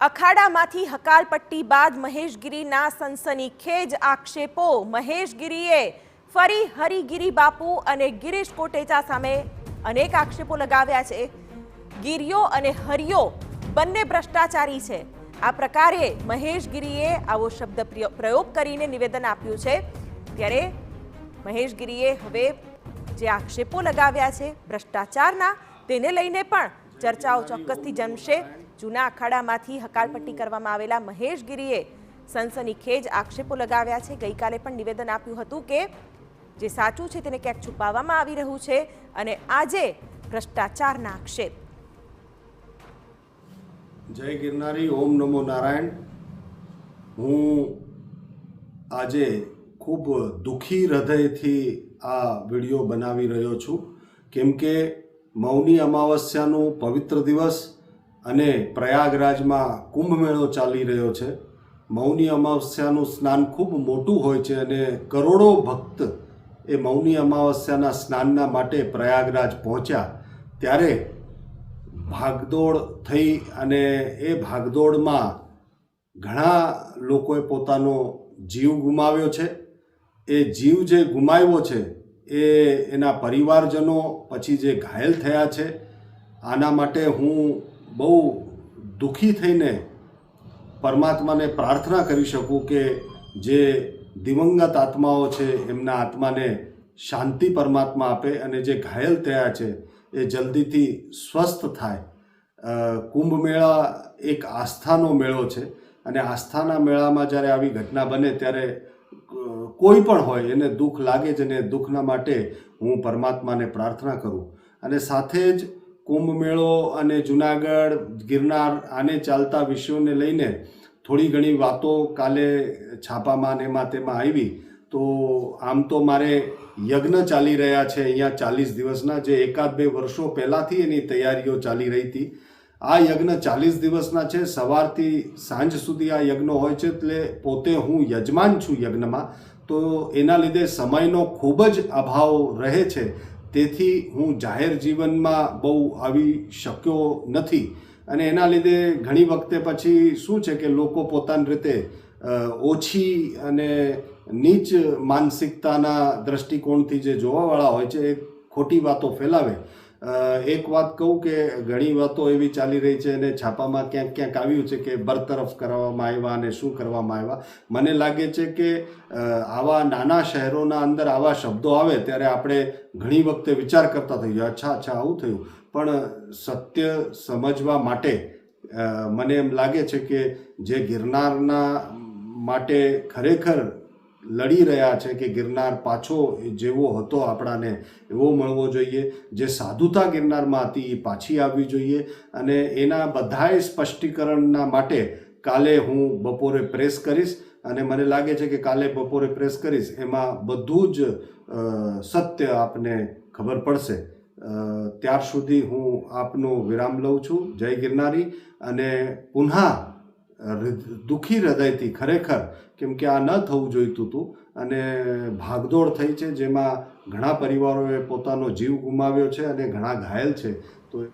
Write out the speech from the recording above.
અખાડામાંથી હકાલપટ્ટી બાદ મહેશગીરીના સનસનીખેજ આક્ષેપો। મહેશગીરીએ ફરી હરિગીરી બાપુ અને ગિરીશ કોટેચા સામે અનેક આક્ષેપો લગાવ્યા છે। ગીરીઓ અને હરિયો બંને ભ્રષ્ટાચારી છે। આ પ્રકારે મહેશગીરીએ આવો શબ્દ પ્રયોગ કરીને નિવેદન આપ્યું છે। ત્યારે મહેશગીરીએ હવે જે આક્ષેપો લગાવ્યા છે ભ્રષ્ટાચારના, તેને લઈને પણ ચર્ચાઓ ચોક્કસથી જમશે। જૂના અખાડામાંથી હકાલપટ્ટી કરવામાં આવેલા મહેશગીરીએ સનસનીખેજ આક્ષેપો લગાવ્યા છે। ગઈકાલે પણ નિવેદન આપ્યું હતું કે જે સાચું છે તેને ક્યાંક છુપાવવામાં આવી રહ્યું છે, અને આજે ભ્રષ્ટાચારના આક્ષેપ। જય ગિરનારી, ઓમ નમો નારાયણ। હું આજે ખૂબ દુઃખી હૃદયથી આ વિડીયો બનાવી રહ્યો છું, કેમ કે મૌની અમાવસ્યાનું પવિત્ર દિવસ અને પ્રયાગરાજમાં કુંભ મેળો ચાલી રહ્યો છે। મૌની અમાવસ્યાનું સ્નાન ખૂબ મોટું હોય છે અને કરોડો ભક્ત એ મૌની અમાવસ્યાના સ્નાનના માટે પ્રયાગરાજ પહોંચ્યા। ત્યારે ભાગદોડ થઈ અને એ ભાગદોડમાં ઘણા લોકોએ પોતાનો જીવ ગુમાવ્યો છે। એ જીવ જે ગુમાવ્યો છે એ એના પરિવારજનો, પછી જે ઘાયલ થયા છે, આના માટે હું બહુ દુઃખી થઈને પરમાત્માને પ્રાર્થના કરી શકું કે જે દિવંગત આત્માઓ છે એમના આત્માને શાંતિ પરમાત્મા આપે અને જે ઘાયલ થયા છે એ જલ્દીથી સ્વસ્થ થાય। કુંભ મેળા એક આસ્થાનો મેળો છે અને આસ્થાના મેળામાં જ્યારે આવી ઘટના બને ત્યારે કોઈ પણ હોય એને દુઃખ લાગે જ, અને દુઃખના માટે હું પરમાત્માને પ્રાર્થના કરું। અને સાથે જ કુંભ મેળો અને જુનાગઢ, ગિરનાર, આને ચાલતા વિષયોને લઈને થોડી ઘણી વાતો કાલે છાપામાં ને એમાં તેમાં આવી। તો આમ તો મારે યજ્ઞ ચાલી રહ્યા છે અહીંયા 40 દિવસના, જે 1-2 વર્ષો પહેલાંથી એની તૈયારીઓ ચાલી રહી હતી। આ યજ્ઞ 40 દિવસના છે, સવારથી સાંજ સુધી આ યજ્ઞ હોય છે, એટલે પોતે હું યજમાન છું યજ્ઞમાં, તો એના લીધે સમયનો ખૂબ જ અભાવ રહે છે। તેથી હું જાહેર જીવનમાં બહુ આવી શક્યો નથી, અને એના લીધે ઘણી વખતે પછી શું છે કે લોકો પોતાની રીતે ઓછી અને નીચ માનસિકતાના દૃષ્ટિકોણથી જે જોવાવાળા હોય છે એ ખોટી વાતો ફેલાવે। એક વાત કહું કે ઘણી વાતો એવી ચાલી રહી છે અને છાપામાં ક્યાંક ક્યાંક આવ્યું છે કે બરતરફ કરવામાં આવ્યા અને શું કરવામાં આવ્યા। મને લાગે છે કે આવા નાના શહેરોના અંદર આવા શબ્દો આવે ત્યારે આપણે ઘણી વખતે વિચાર કરતા થઈએ, અચ્છા આવું થયું, પણ સત્ય સમજવા માટે મને એમ લાગે છે કે જે ગિરનારના માટે ખરેખર લડી રહ્યા છે કે ગિરનાર પાછો જેવો હતો આપણાને એવો મળવો જોઈએ, જે સાધુતા ગિરનારમાં હતી એ પાછી આવવી જોઈએ। અને એના બધાય સ્પષ્ટીકરણના માટે કાલે હું બપોરે પ્રેસ કરીશ, અને મને લાગે છે કે કાલે બપોરે પ્રેસ કરીશ એમાં બધું જ સત્ય આપને ખબર પડશે। ત્યાર સુધી હું આપનો વિરામ લઉં છું। જય ગિરનારી। અને પુનઃ દુઃખી હૃદયથી ખરેખર, કેમ કે આ ન થવું જોઈતું હતું અને ભાગદોડ થઈ છે જેમાં ઘણા પરિવારોએ પોતાનો જીવ ગુમાવ્યો છે અને ઘણા ઘાયલ છે। તો